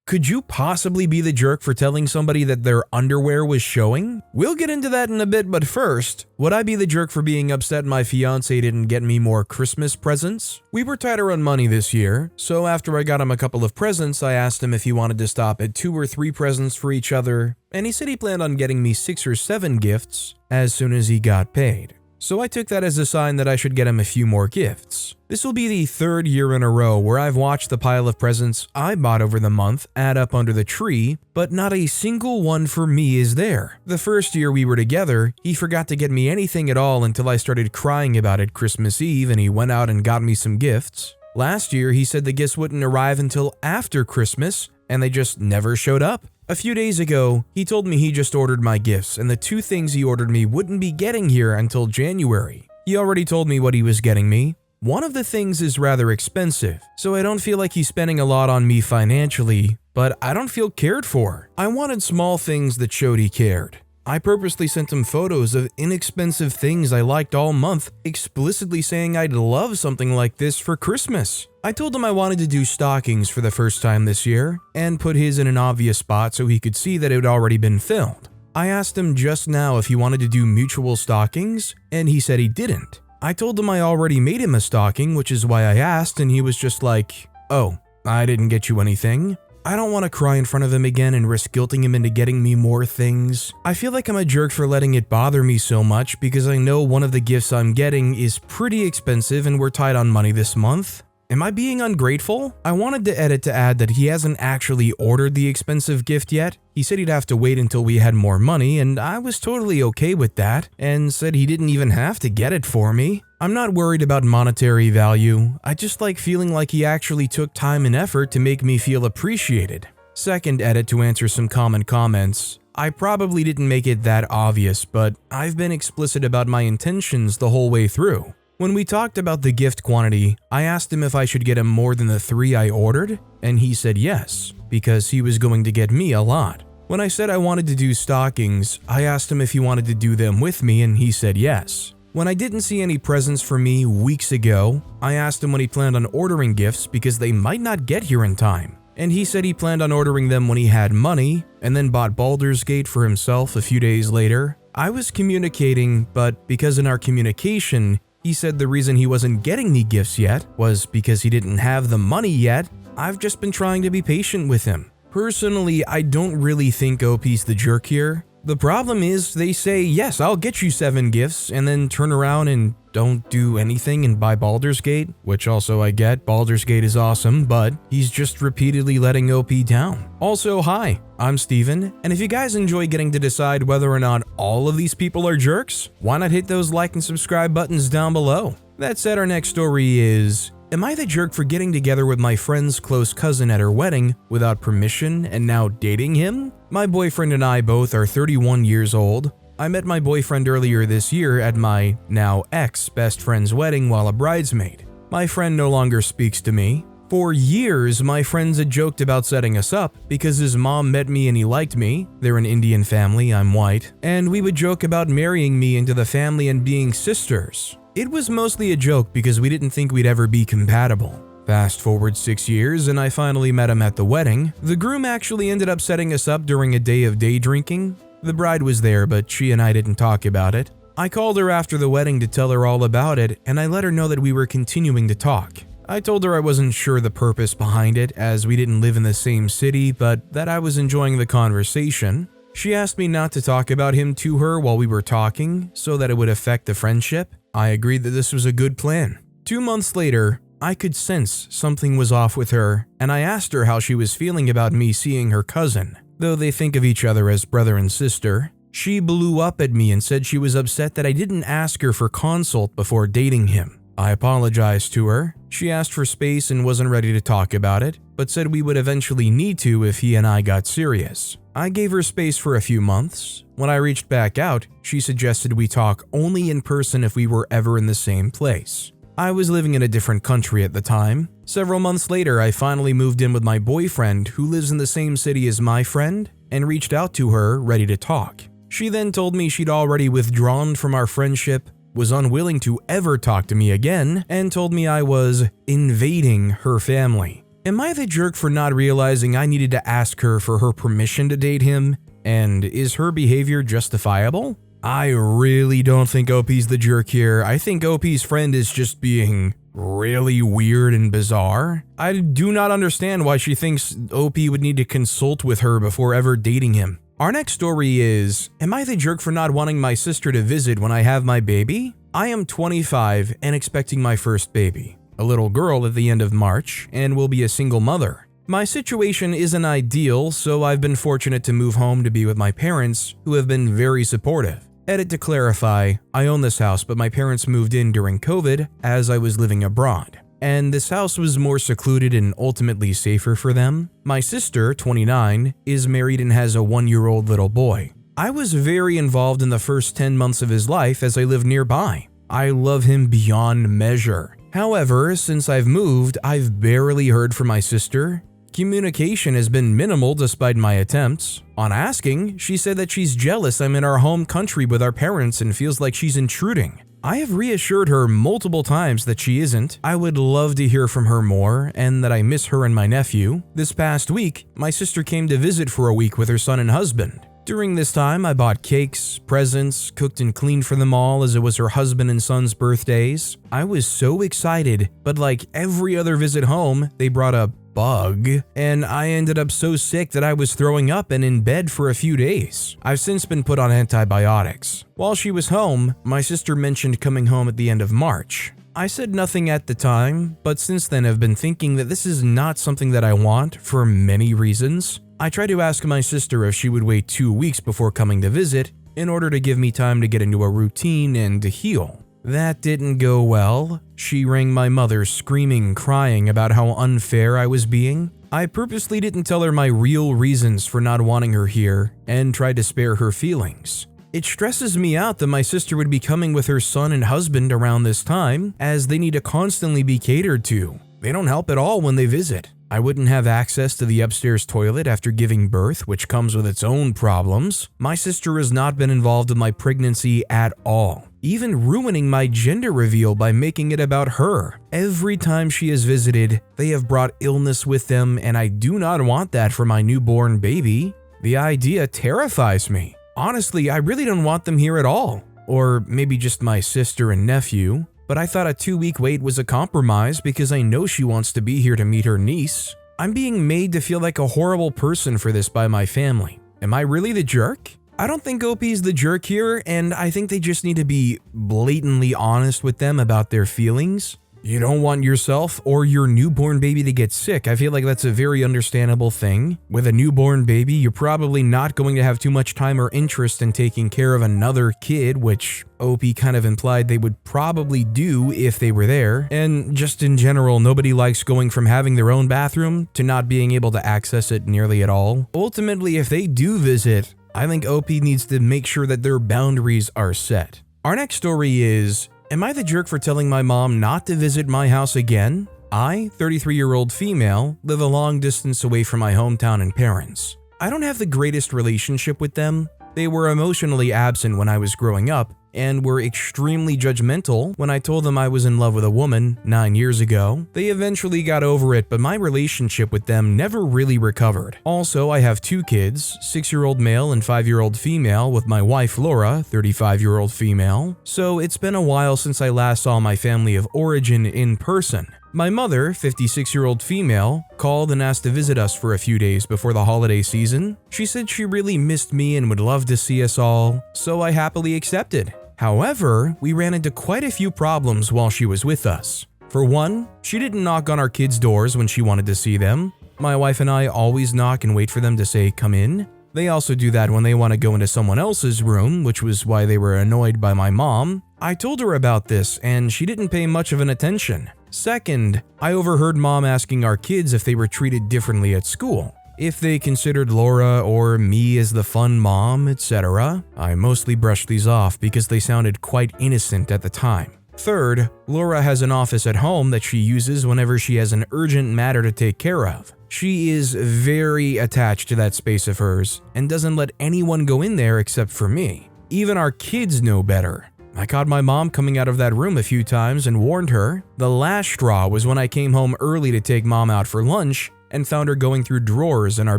Could you possibly be the jerk for telling somebody that their underwear was showing? We'll get into that in a bit, but first, would I be the jerk for being upset my fiance didn't get me more Christmas presents? We were tighter on money this year, so after I got him a couple of presents, I asked him if he wanted to stop at 2 or 3 presents for each other, and he said he planned on getting me 6 or 7 gifts as soon as he got paid. So I took that as a sign that I should get him a few more gifts. This will be the 3rd year in a row where I've watched the pile of presents I bought over the month add up under the tree, but not a single one for me is there. The first year we were together, he forgot to get me anything at all until I started crying about it Christmas Eve and he went out and got me some gifts. Last year he said the gifts wouldn't arrive until after Christmas and they just never showed up. A few days ago, he told me he just ordered my gifts and the 2 things he ordered me wouldn't be getting here until January. He already told me what he was getting me. One of the things is rather expensive, so I don't feel like he's spending a lot on me financially, but I don't feel cared for. I wanted small things that showed he cared. I purposely sent him photos of inexpensive things I liked all month, explicitly saying I'd love something like this for Christmas. I told him I wanted to do stockings for the first time this year, and put his in an obvious spot so he could see that it had already been filled. I asked him just now if he wanted to do mutual stockings, and he said he didn't. I told him I already made him a stocking, which is why I asked, and he was just like, "Oh, I didn't get you anything." I don't want to cry in front of him again and risk guilting him into getting me more things. I feel like I'm a jerk for letting it bother me so much because I know one of the gifts I'm getting is pretty expensive and we're tight on money this month. Am I being ungrateful? I wanted to edit to add that he hasn't actually ordered the expensive gift yet. He said he'd have to wait until we had more money, and I was totally okay with that, and said he didn't even have to get it for me. I'm not worried about monetary value. I just like feeling like he actually took time and effort to make me feel appreciated. Second edit to answer some common comments. I probably didn't make it that obvious, but I've been explicit about my intentions the whole way through. When we talked about the gift quantity, I asked him if I should get him more than the 3 I ordered, and he said yes, because he was going to get me a lot. When I said I wanted to do stockings, I asked him if he wanted to do them with me, and he said yes. When I didn't see any presents for me weeks ago, I asked him when he planned on ordering gifts because they might not get here in time, and he said he planned on ordering them when he had money, and then bought Baldur's Gate for himself a few days later. I was communicating, but because in our communication, he said the reason he wasn't getting me gifts yet was because he didn't have the money yet. I've just been trying to be patient with him. Personally, I don't really think OP's the jerk here. The problem is they say, yes, I'll get you 7 gifts, and then turn around and don't do anything and buy Baldur's Gate, which also I get, Baldur's Gate is awesome, but he's just repeatedly letting OP down. Also, hi, I'm Steven, and if you guys enjoy getting to decide whether or not all of these people are jerks, why not hit those like and subscribe buttons down below? That said, our next story is, am I the jerk for getting together with my friend's close cousin at her wedding without permission and now dating him? My boyfriend and I both are 31 years old. I met my boyfriend earlier this year at my now ex-best friend's wedding while a bridesmaid. My friend no longer speaks to me. For years, my friends had joked about setting us up because his mom met me and he liked me. They're an Indian family, I'm white. And we would joke about marrying me into the family and being sisters. It was mostly a joke because we didn't think we'd ever be compatible. Fast forward 6 years and I finally met him at the wedding. The groom actually ended up setting us up during a day of day drinking. The bride was there, but she and I didn't talk about it. I called her after the wedding to tell her all about it, and I let her know that we were continuing to talk. I told her I wasn't sure the purpose behind it as we didn't live in the same city, but that I was enjoying the conversation. She asked me not to talk about him to her while we were talking so that it would affect the friendship. I agreed that this was a good plan. 2 months later, I could sense something was off with her, and I asked her how she was feeling about me seeing her cousin. Though they think of each other as brother and sister, she blew up at me and said she was upset that I didn't ask her for consult before dating him. I apologized to her. She asked for space and wasn't ready to talk about it, but said we would eventually need to if he and I got serious. I gave her space for a few months. When I reached back out, she suggested we talk only in person if we were ever in the same place. I was living in a different country at the time. Several months later, I finally moved in with my boyfriend, who lives in the same city as my friend, and reached out to her, ready to talk. She then told me she'd already withdrawn from our friendship, was unwilling to ever talk to me again, and told me I was invading her family. Am I the jerk for not realizing I needed to ask her for her permission to date him? And is her behavior justifiable? I really don't think OP's the jerk here. I think OP's friend is just being really weird and bizarre. I do not understand why she thinks OP would need to consult with her before ever dating him. Our next story is, am I the jerk for not wanting my sister to visit when I have my baby? I am 25 and expecting my first baby, a little girl at the end of March, and will be a single mother. My situation isn't ideal, so I've been fortunate to move home to be with my parents, who have been very supportive. Edit to clarify, I own this house, but my parents moved in during COVID as I was living abroad, and this house was more secluded and ultimately safer for them. My sister, 29, is married and has a 1-year-old little boy. I was very involved in the first 10 months of his life as I lived nearby. I love him beyond measure. However, since I've moved, I've barely heard from my sister. Communication has been minimal despite my attempts. On asking, she said that she's jealous I'm in our home country with our parents and feels like she's intruding. I have reassured her multiple times that she isn't. I would love to hear from her more and that I miss her and my nephew. This past week, my sister came to visit for a week with her son and husband. During this time, I bought cakes, presents, cooked and cleaned for them all as it was her husband and son's birthdays. I was so excited, but like every other visit home, they brought a bug, and I ended up so sick that I was throwing up and in bed for a few days. I've since been put on antibiotics. While she was home, my sister mentioned coming home at the end of March. I said nothing at the time, but since then have been thinking that this is not something that I want for many reasons. I tried to ask my sister if she would wait 2 weeks before coming to visit in order to give me time to get into a routine and to heal. That didn't go well. She rang my mother screaming, crying about how unfair I was being. I purposely didn't tell her my real reasons for not wanting her here and tried to spare her feelings. It stresses me out that my sister would be coming with her son and husband around this time, as they need to constantly be catered to. They don't help at all when they visit. I wouldn't have access to the upstairs toilet after giving birth, which comes with its own problems. My sister has not been involved in my pregnancy at all, even ruining my gender reveal by making it about her. Every time she has visited, they have brought illness with them, and I do not want that for my newborn baby. The idea terrifies me. Honestly, I really don't want them here at all. Or maybe just my sister and nephew. But I thought a 2-week wait was a compromise because I know she wants to be here to meet her niece. I'm being made to feel like a horrible person for this by my family. Am I really the jerk? I don't think OP's the jerk here, and I think they just need to be blatantly honest with them about their feelings. You don't want yourself or your newborn baby to get sick. I feel like that's a very understandable thing. With a newborn baby, you're probably not going to have too much time or interest in taking care of another kid, which OP kind of implied they would probably do if they were there. And just in general, nobody likes going from having their own bathroom to not being able to access it nearly at all. Ultimately, if they do visit, I think OP needs to make sure that their boundaries are set. Our next story is, am I the jerk for telling my mom not to visit my house again? I, 33-year-old female, live a long distance away from my hometown and parents. I don't have the greatest relationship with them. They were emotionally absent when I was growing up and were extremely judgmental when I told them I was in love with a woman 9 years ago. They eventually got over it, but my relationship with them never really recovered. Also, I have 2 kids, 6-year-old male and 5-year-old female, with my wife Laura, 35-year-old female. So it's been a while since I last saw my family of origin in person. My mother, 56-year-old female, called and asked to visit us for a few days before the holiday season. She said she really missed me and would love to see us all, so I happily accepted. However, we ran into quite a few problems while she was with us. For one, she didn't knock on our kids' doors when she wanted to see them. My wife and I always knock and wait for them to say, "Come in." They also do that when they want to go into someone else's room, which was why they were annoyed by my mom. I told her about this, and she didn't pay much of an attention. Second, I overheard mom asking our kids if they were treated differently at school, if they considered Laura or me as the fun mom, etc. I mostly brushed these off because they sounded quite innocent at the time. Third, Laura has an office at home that she uses whenever she has an urgent matter to take care of. She is very attached to that space of hers and doesn't let anyone go in there except for me. Even our kids know better. I caught my mom coming out of that room a few times and warned her. The last straw was when I came home early to take mom out for lunch and found her going through drawers in our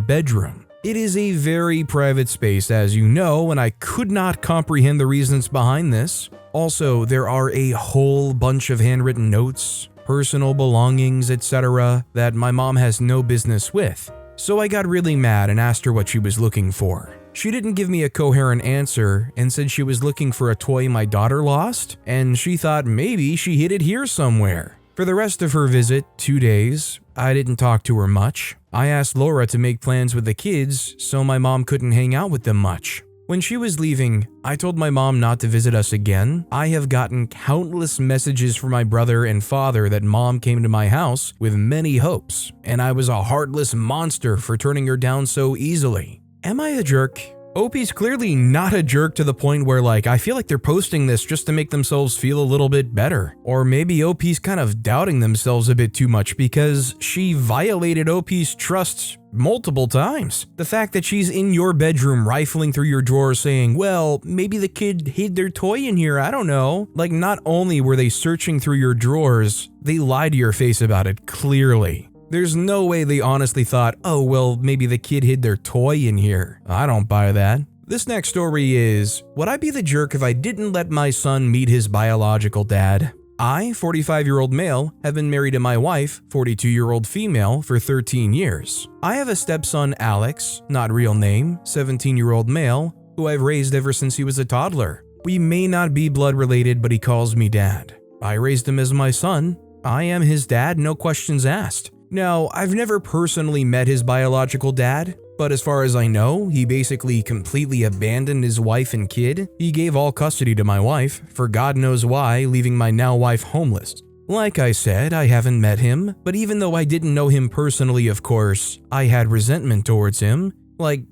bedroom. It is a very private space, as you know, and I could not comprehend the reasons behind this. Also, there are a whole bunch of handwritten notes, personal belongings, etc. that my mom has no business with. So I got really mad and asked her what she was looking for. She didn't give me a coherent answer and said she was looking for a toy my daughter lost, and she thought maybe she hid it here somewhere. For the rest of her visit, 2 days, I didn't talk to her much. I asked Laura to make plans with the kids so my mom couldn't hang out with them much. When she was leaving, I told my mom not to visit us again. I have gotten countless messages from my brother and father that mom came to my house with many hopes, and I was a heartless monster for turning her down so easily. Am I a jerk? OP's clearly not a jerk to the point where I feel like they're posting this just to make themselves feel a little bit better. Or maybe OP's kind of doubting themselves a bit too much because she violated OP's trust multiple times. The fact that she's in your bedroom rifling through your drawers saying, well, maybe the kid hid their toy in here, I don't know. Not only were they searching through your drawers, they lied to your face about it clearly. There's no way they honestly thought, oh, well, maybe the kid hid their toy in here. I don't buy that. This next story is, would I be the jerk if I didn't let my son meet his biological dad? I, 45-year-old male, have been married to my wife, 42-year-old female, for 13 years. I have a stepson, Alex, not real name, 17-year-old male, who I've raised ever since he was a toddler. We may not be blood related, but he calls me dad. I raised him as my son. I am his dad, no questions asked. Now, I've never personally met his biological dad, but as far as I know, he basically completely abandoned his wife and kid. He gave all custody to my wife, for God knows why, leaving my now wife homeless. Like I said, I haven't met him, but even though I didn't know him personally, of course, I had resentment towards him.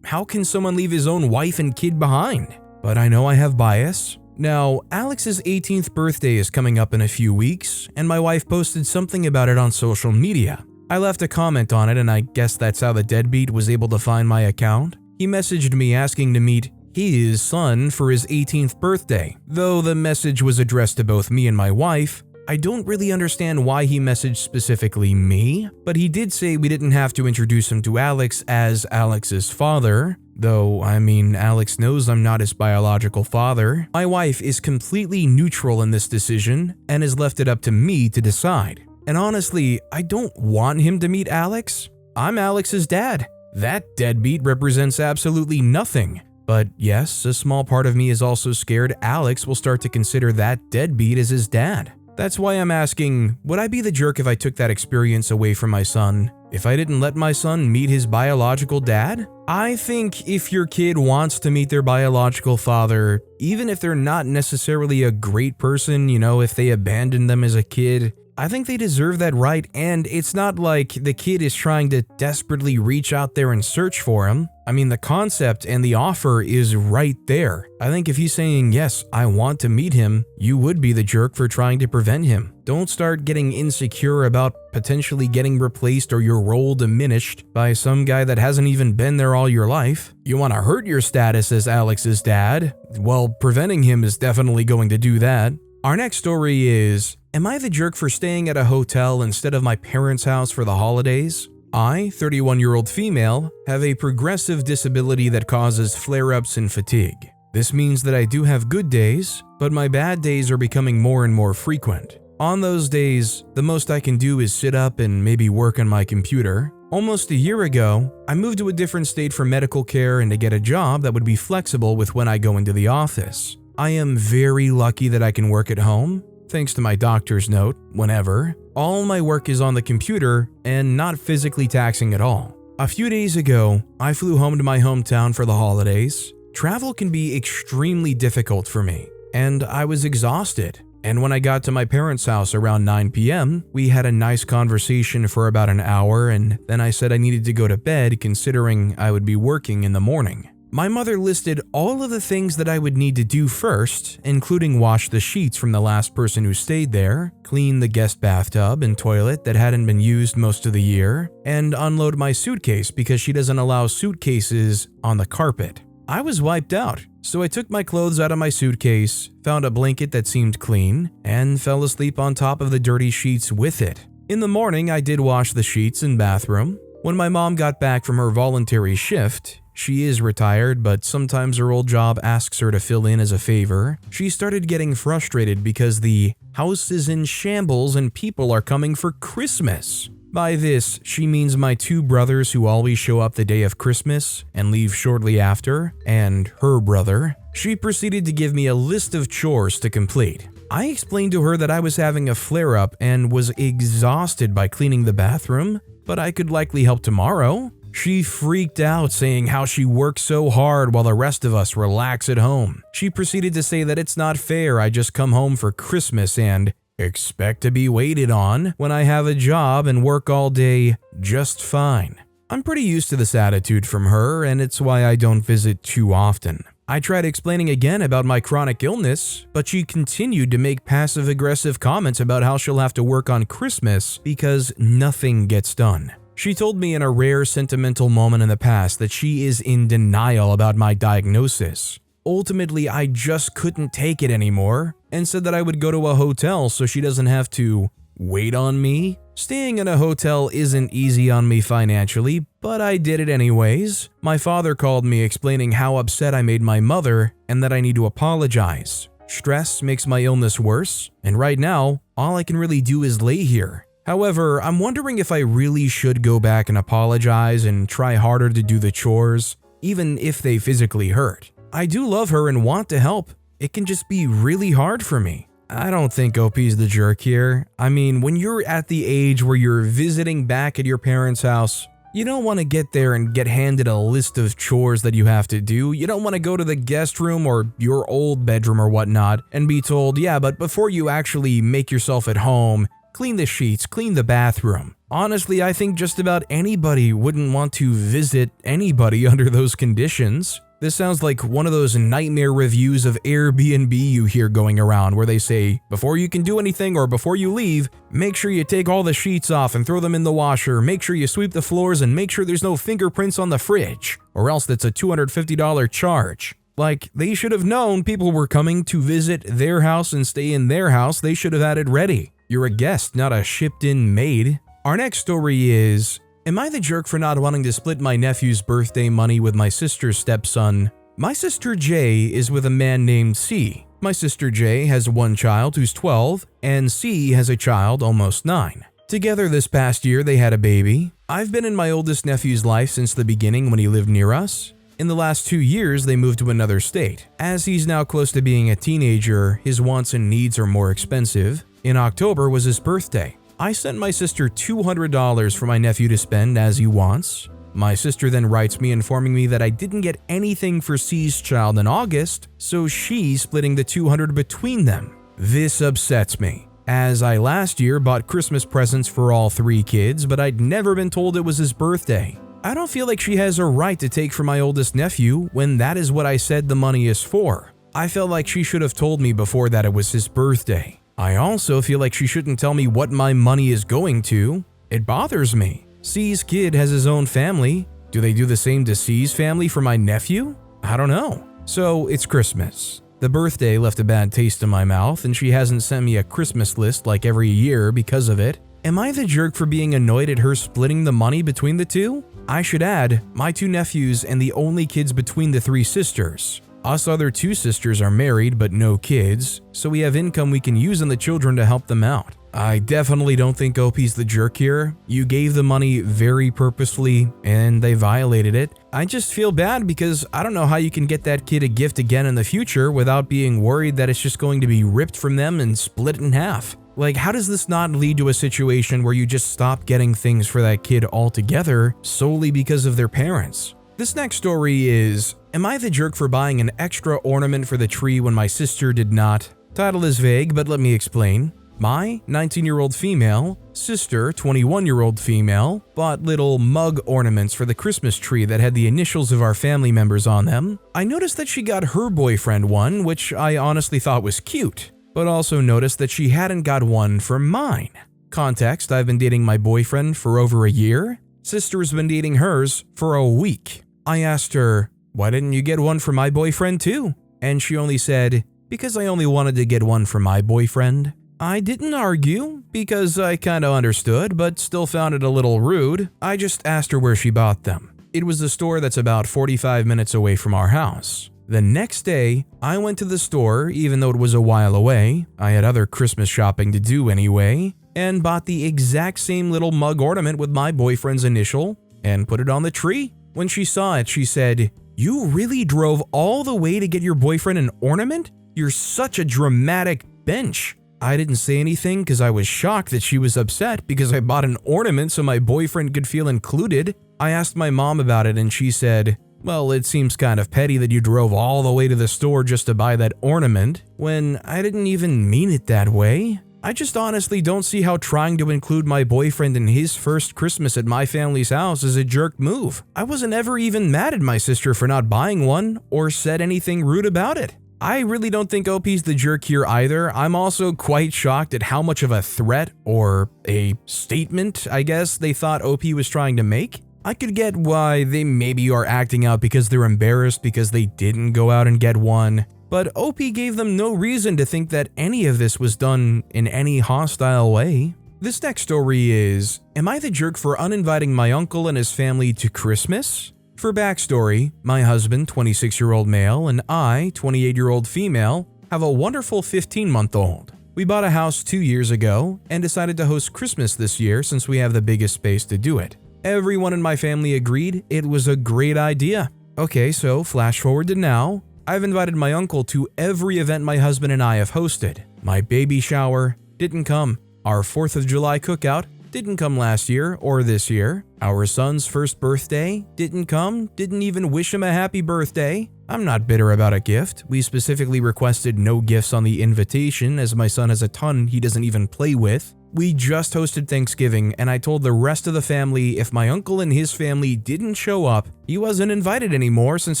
How can someone leave his own wife and kid behind? But I know I have bias. Now, Alex's 18th birthday is coming up in a few weeks, and my wife posted something about it on social media. I left a comment on it, and I guess that's how the deadbeat was able to find my account. He messaged me asking to meet his son for his 18th birthday. Though the message was addressed to both me and my wife, I don't really understand why he messaged specifically me, but he did say we didn't have to introduce him to Alex as Alex's father. Though, Alex knows I'm not his biological father. My wife is completely neutral in this decision and has left it up to me to decide. And honestly, I don't want him to meet Alex. I'm Alex's dad. That deadbeat represents absolutely nothing. But yes, a small part of me is also scared Alex will start to consider that deadbeat as his dad. That's why I'm asking, would I be the jerk if I took that experience away from my son? If I didn't let my son meet his biological dad? I think if your kid wants to meet their biological father, even if they're not necessarily a great person, if they abandoned them as a kid, I think they deserve that right, and it's not like the kid is trying to desperately reach out there and search for him. The concept and the offer is right there. I think if he's saying, yes, I want to meet him, you would be the jerk for trying to prevent him. Don't start getting insecure about potentially getting replaced or your role diminished by some guy that hasn't even been there all your life. You want to hurt your status as Alex's dad? Well, preventing him is definitely going to do that. Our next story is, am I the jerk for staying at a hotel instead of my parents' house for the holidays? I, 31-year-old female, have a progressive disability that causes flare-ups and fatigue. This means that I do have good days, but my bad days are becoming more and more frequent. On those days, the most I can do is sit up and maybe work on my computer. Almost a year ago, I moved to a different state for medical care and to get a job that would be flexible with when I go into the office. I am very lucky that I can work at home, thanks to my doctor's note, whenever. All my work is on the computer and not physically taxing at all. A few days ago, I flew home to my hometown for the holidays. Travel can be extremely difficult for me, and I was exhausted. And when I got to my parents' house around 9 p.m., we had a nice conversation for about an hour, and then I said I needed to go to bed considering I would be working in the morning. My mother listed all of the things that I would need to do first, including wash the sheets from the last person who stayed there, clean the guest bathtub and toilet that hadn't been used most of the year, and unload my suitcase because she doesn't allow suitcases on the carpet. I was wiped out, so I took my clothes out of my suitcase, found a blanket that seemed clean, and fell asleep on top of the dirty sheets with it. In the morning, I did wash the sheets and bathroom. When my mom got back from her voluntary shift, she is retired, but sometimes her old job asks her to fill in as a favor. She started getting frustrated because the house is in shambles and people are coming for Christmas. By this, she means my two brothers who always show up the day of Christmas and leave shortly after, and her brother. She proceeded to give me a list of chores to complete. I explained to her that I was having a flare-up and was exhausted by cleaning the bathroom, but I could likely help tomorrow. She freaked out, saying how she works so hard while the rest of us relax at home. She proceeded to say that it's not fair I just come home for Christmas and expect to be waited on when I have a job and work all day just fine. I'm pretty used to this attitude from her, and it's why I don't visit too often. I tried explaining again about my chronic illness, but she continued to make passive-aggressive comments about how she'll have to work on Christmas because nothing gets done. She told me in a rare sentimental moment in the past that she is in denial about my diagnosis. Ultimately, I just couldn't take it anymore and said that I would go to a hotel so she doesn't have to wait on me. Staying in a hotel isn't easy on me financially, but I did it anyways. My father called me explaining how upset I made my mother and that I need to apologize. Stress makes my illness worse, and right now, all I can really do is lay here. However, I'm wondering if I really should go back and apologize and try harder to do the chores, even if they physically hurt. I do love her and want to help. It can just be really hard for me. I don't think OP's the jerk here. I mean, when you're at the age where you're visiting back at your parents' house, you don't want to get there and get handed a list of chores that you have to do. You don't want to go to the guest room or your old bedroom or whatnot and be told, yeah, but before you actually make yourself at home, clean the sheets, clean the bathroom. Honestly, I think just about anybody wouldn't want to visit anybody under those conditions. This sounds like one of those nightmare reviews of Airbnb you hear going around where they say, before you can do anything or before you leave, make sure you take all the sheets off and throw them in the washer, make sure you sweep the floors and make sure there's no fingerprints on the fridge, or else that's a $250 charge. Like, they should have known people were coming to visit their house and stay in their house. They should have had it ready. You're a guest, not a shipped-in maid. Our next story is, am I the jerk for not wanting to split my nephew's birthday money with my sister's stepson? My sister J is with a man named C. My sister J has one child who's 12, and C has a child almost 9. Together this past year, they had a baby. I've been in my oldest nephew's life since the beginning when he lived near us. In the last 2 years, they moved to another state. As he's now close to being a teenager, his wants and needs are more expensive. In October was his birthday. I sent my sister $200 for my nephew to spend as he wants. My sister then writes me informing me that I didn't get anything for C's child in August, so she's splitting the $200 between them. This upsets me, as I last year bought Christmas presents for all 3 kids, but I'd never been told it was his birthday. I don't feel like she has a right to take from my oldest nephew when that is what I said the money is for. I felt like she should have told me before that it was his birthday. I also feel like she shouldn't tell me what my money is going to. It bothers me. C's kid has his own family. Do they do the same to C's family for my nephew? I don't know. So it's Christmas. The birthday left a bad taste in my mouth, and she hasn't sent me a Christmas list like every year because of it. Am I the jerk for being annoyed at her splitting the money between the two? I should add, my 2 nephews and the only kids between the 3 sisters. Us other 2 sisters are married but no kids, so we have income we can use on the children to help them out. I definitely don't think OP's the jerk here. You gave the money very purposefully and they violated it. I just feel bad because I don't know how you can get that kid a gift again in the future without being worried that it's just going to be ripped from them and split in half. Like, how does this not lead to a situation where you just stop getting things for that kid altogether solely because of their parents? This next story is, am I the jerk for buying an extra ornament for the tree when my sister did not? Title is vague, but let me explain. My 19-year-old female sister, 21-year-old female, bought little mug ornaments for the Christmas tree that had the initials of our family members on them. I noticed that she got her boyfriend one, which I honestly thought was cute, but also noticed that she hadn't got one for mine. Context, I've been dating my boyfriend for over a year. Sister's been dating hers for a week. I asked her, why didn't you get one for my boyfriend too? And she only said, because I only wanted to get one for my boyfriend. I didn't argue, because I kinda understood, but still found it a little rude. I just asked her where she bought them. It was the store that's about 45 minutes away from our house. The next day, I went to the store, even though it was a while away. I had other Christmas shopping to do anyway, and bought the exact same little mug ornament with my boyfriend's initial and put it on the tree. When she saw it, she said, "You really drove all the way to get your boyfriend an ornament? You're such a dramatic bench." I didn't say anything because I was shocked that she was upset because I bought an ornament so my boyfriend could feel included. I asked my mom about it and she said, "Well, it seems kind of petty that you drove all the way to the store just to buy that ornament, when I didn't even mean it that way. I just honestly don't see how trying to include my boyfriend in his first Christmas at my family's house is a jerk move. I wasn't ever even mad at my sister for not buying one or said anything rude about it." I really don't think OP's the jerk here either. I'm also quite shocked at how much of a threat or a statement, I guess, they thought OP was trying to make. I could get why they maybe are acting out because they're embarrassed because they didn't go out and get one, but OP gave them no reason to think that any of this was done in any hostile way. This next story is, am I the jerk for uninviting my uncle and his family to Christmas? For backstory, my husband, 26-year-old male, and I, 28-year-old female, have a wonderful 15-month-old. We bought a house 2 years ago and decided to host Christmas this year since we have the biggest space to do it. Everyone in my family agreed it was a great idea. Okay, so flash forward to now. I've invited my uncle to every event my husband and I have hosted. My baby shower didn't come. Our 4th of July cookout didn't come last year or this year. Our son's first birthday didn't come, didn't even wish him a happy birthday. I'm not bitter about a gift. We specifically requested no gifts on the invitation as my son has a ton he doesn't even play with. We just hosted Thanksgiving and I told the rest of the family if my uncle and his family didn't show up, he wasn't invited anymore since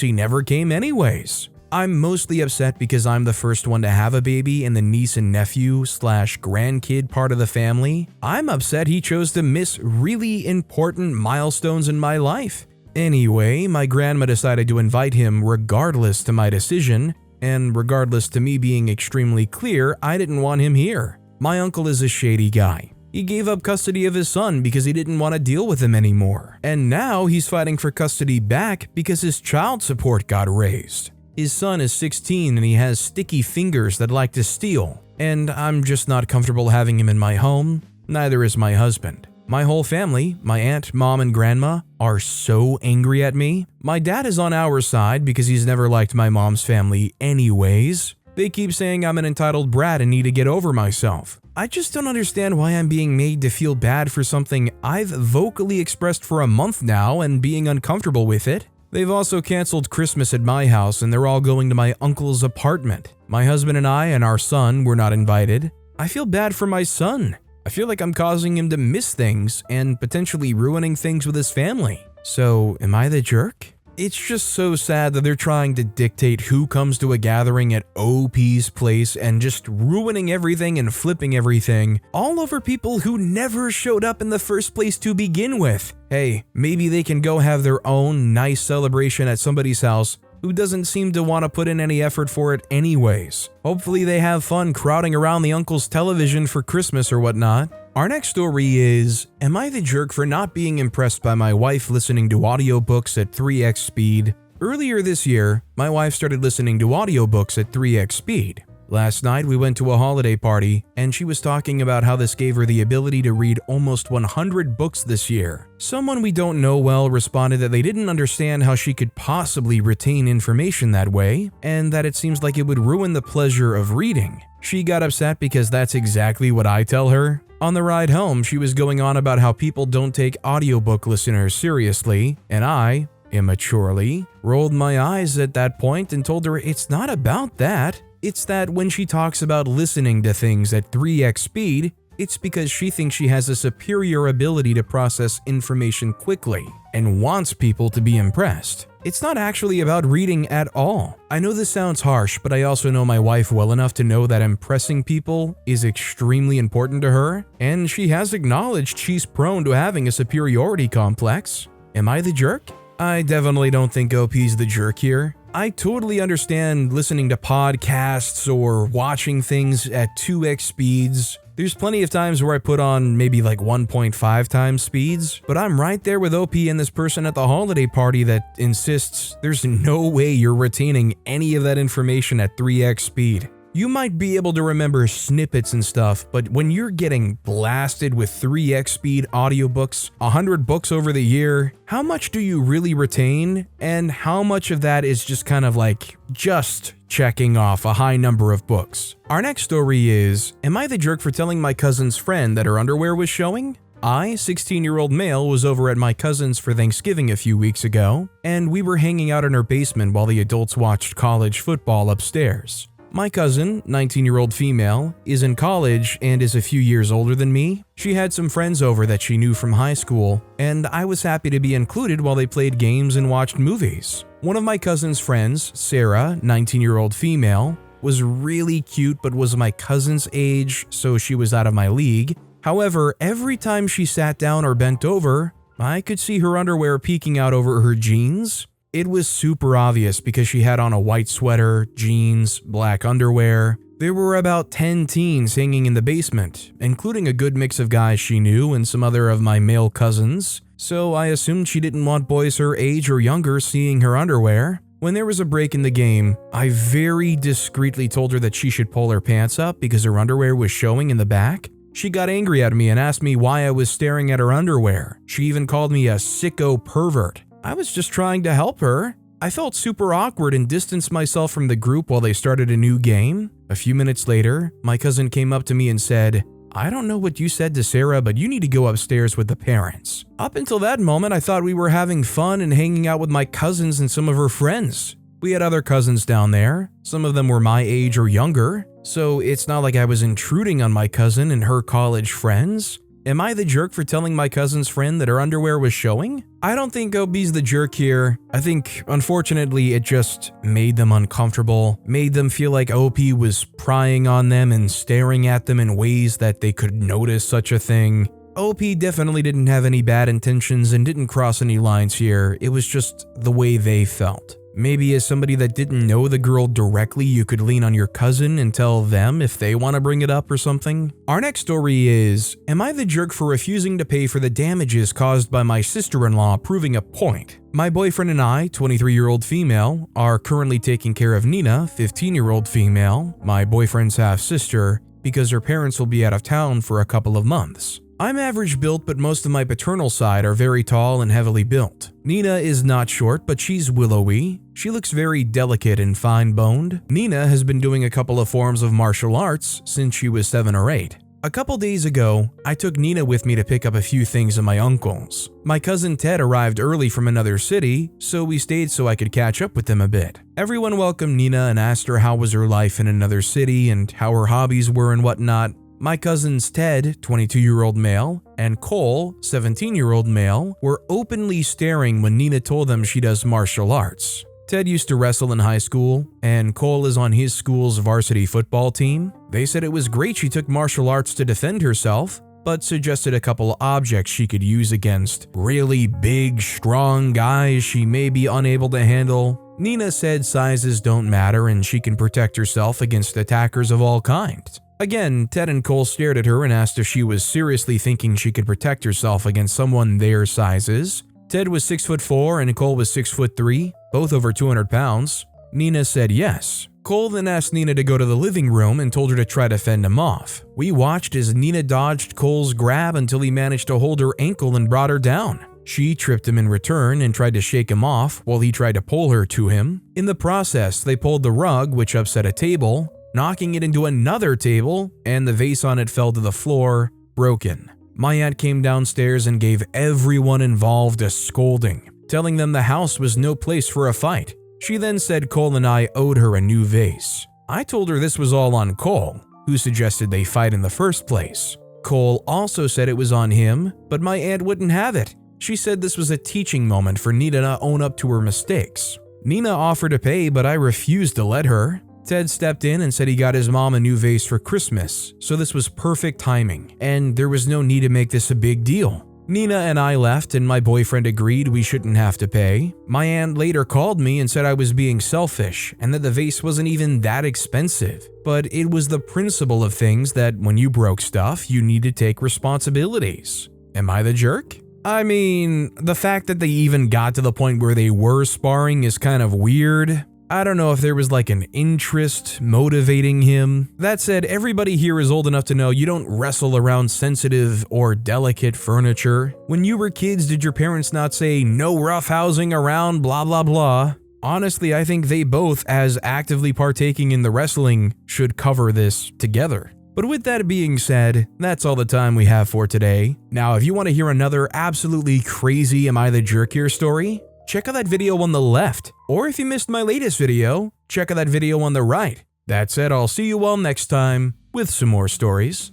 he never came anyways. I'm mostly upset because I'm the first one to have a baby in the niece and nephew/grandkid part of the family. I'm upset he chose to miss really important milestones in my life. Anyway, my grandma decided to invite him regardless to my decision, and regardless to me being extremely clear, I didn't want him here. My uncle is a shady guy. He gave up custody of his son because he didn't want to deal with him anymore. And now he's fighting for custody back because his child support got raised. His son is 16 and he has sticky fingers that like to steal. And I'm just not comfortable having him in my home. Neither is my husband. My whole family, my aunt, mom, and grandma, are so angry at me. My dad is on our side because he's never liked my mom's family anyways. They keep saying I'm an entitled brat and need to get over myself. I just don't understand why I'm being made to feel bad for something I've vocally expressed for a month now and being uncomfortable with it. They've also canceled Christmas at my house and they're all going to my uncle's apartment. My husband and I and our son were not invited. I feel bad for my son. I feel like I'm causing him to miss things and potentially ruining things with his family. So, am I the jerk? It's just so sad that they're trying to dictate who comes to a gathering at OP's place and just ruining everything and flipping everything, all over people who never showed up in the first place to begin with. Hey, maybe they can go have their own nice celebration at somebody's house who doesn't seem to want to put in any effort for it anyways. Hopefully they have fun crowding around the uncle's television for Christmas or whatnot. Our next story is, am I the jerk for not being impressed by my wife listening to audiobooks at 3x speed? Earlier this year, my wife started listening to audiobooks at 3x speed. Last night we went to a holiday party and she was talking about how this gave her the ability to read almost 100 books this year. Someone we don't know well responded that they didn't understand how she could possibly retain information that way and that it seems like it would ruin the pleasure of reading. She got upset because that's exactly what I tell her. On the ride home, she was going on about how people don't take audiobook listeners seriously, and I, immaturely, rolled my eyes at that point and told her it's not about that. It's that when she talks about listening to things at 3x speed, it's because she thinks she has a superior ability to process information quickly and wants people to be impressed. It's not actually about reading at all. I know this sounds harsh, but I also know my wife well enough to know that impressing people is extremely important to her, and she has acknowledged she's prone to having a superiority complex. Am I the jerk? I definitely don't think OP's the jerk here. I totally understand listening to podcasts or watching things at 2x speeds. There's plenty of times where I put on maybe like 1.5 times speeds, but I'm right there with OP and this person at the holiday party that insists there's no way you're retaining any of that information at 3x speed. You might be able to remember snippets and stuff, but when you're getting blasted with 3x speed audiobooks, 100 books over the year, how much do you really retain? And how much of that is just kind of like just checking off a high number of books? Our next story is, am I the jerk for telling my cousin's friend that her underwear was showing? I, 16-year-old male, was over at my cousin's for Thanksgiving a few weeks ago, and we were hanging out in her basement while the adults watched college football upstairs. My cousin, 19-year-old female, is in college and is a few years older than me. She had some friends over that she knew from high school, and I was happy to be included while they played games and watched movies. One of my cousin's friends, Sarah, 19-year-old female, was really cute but was my cousin's age, so she was out of my league. However, every time she sat down or bent over, I could see her underwear peeking out over her jeans. It was super obvious because she had on a white sweater, jeans, black underwear. There were about 10 teens hanging in the basement, including a good mix of guys she knew and some other of my male cousins, so I assumed she didn't want boys her age or younger seeing her underwear. When there was a break in the game, I very discreetly told her that she should pull her pants up because her underwear was showing in the back. She got angry at me and asked me why I was staring at her underwear. She even called me a sicko pervert. I was just trying to help her. I felt super awkward and distanced myself from the group while they started a new game. A few minutes later, my cousin came up to me and said, "I don't know what you said to Sarah, but you need to go upstairs with the parents." Up until that moment, I thought we were having fun and hanging out with my cousins and some of her friends. We had other cousins down there. Some of them were my age or younger, so it's not like I was intruding on my cousin and her college friends. Am I the jerk for telling my cousin's friend that her underwear was showing? I don't think OB's the jerk here. I think, unfortunately, it just made them uncomfortable, made them feel like OP was prying on them and staring at them in ways that they could notice such a thing. OP definitely didn't have any bad intentions and didn't cross any lines here. It was just the way they felt. Maybe as somebody that didn't know the girl directly, you could lean on your cousin and tell them if they want to bring it up or something. Our next story is, am I the jerk for refusing to pay for the damages caused by my sister-in-law proving a point? My boyfriend and I, 23-year-old female, are currently taking care of Nina, 15-year-old female, my boyfriend's half-sister, because her parents will be out of town for a couple of months. I'm average built, but most of my paternal side are very tall and heavily built. Nina is not short, but she's willowy. She looks very delicate and fine-boned. Nina has been doing a couple of forms of martial arts since she was 7 or 8. A couple days ago, I took Nina with me to pick up a few things at my uncle's. My cousin Ted arrived early from another city, so we stayed so I could catch up with them a bit. Everyone welcomed Nina and asked her how was her life in another city and how her hobbies were and whatnot. My cousins Ted, 22-year-old male, and Cole, 17-year-old male, were openly staring when Nina told them she does martial arts. Ted used to wrestle in high school, and Cole is on his school's varsity football team. They said it was great she took martial arts to defend herself, but suggested a couple objects she could use against really big, strong guys she may be unable to handle. Nina said sizes don't matter and she can protect herself against attackers of all kinds. Again, Ted and Cole stared at her and asked if she was seriously thinking she could protect herself against someone their sizes. Ted was 6'4" and Cole was 6'3", both over 200 pounds. Nina said yes. Cole then asked Nina to go to the living room and told her to try to fend him off. We watched as Nina dodged Cole's grab until he managed to hold her ankle and brought her down. She tripped him in return and tried to shake him off while he tried to pull her to him. In the process, they pulled the rug, which upset a table, knocking it into another table, and the vase on it fell to the floor, broken. My aunt came downstairs and gave everyone involved a scolding, telling them the house was no place for a fight. She then said Cole and I owed her a new vase. I told her this was all on Cole, who suggested they fight in the first place. Cole also said it was on him, but my aunt wouldn't have it. She said this was a teaching moment for Nina to own up to her mistakes. Nina offered to pay, but I refused to let her. Ted stepped in and said he got his mom a new vase for Christmas, so this was perfect timing, and there was no need to make this a big deal. Nina and I left and my boyfriend agreed we shouldn't have to pay. My aunt later called me and said I was being selfish and that the vase wasn't even that expensive. But it was the principle of things that when you broke stuff, you need to take responsibilities. Am I the jerk? I mean, the fact that they even got to the point where they were sparring is kind of weird. I don't know if there was like an interest motivating him. That said, everybody here is old enough to know you don't wrestle around sensitive or delicate furniture. When you were kids, did your parents not say no roughhousing around blah blah blah? Honestly, I think they both, as actively partaking in the wrestling, should cover this together. But with that being said, that's all the time we have for today. Now, if you want to hear another absolutely crazy Am I the Jerk Here story, check out that video on the left. Or if you missed my latest video, check out that video on the right. That said, I'll see you all next time with some more stories.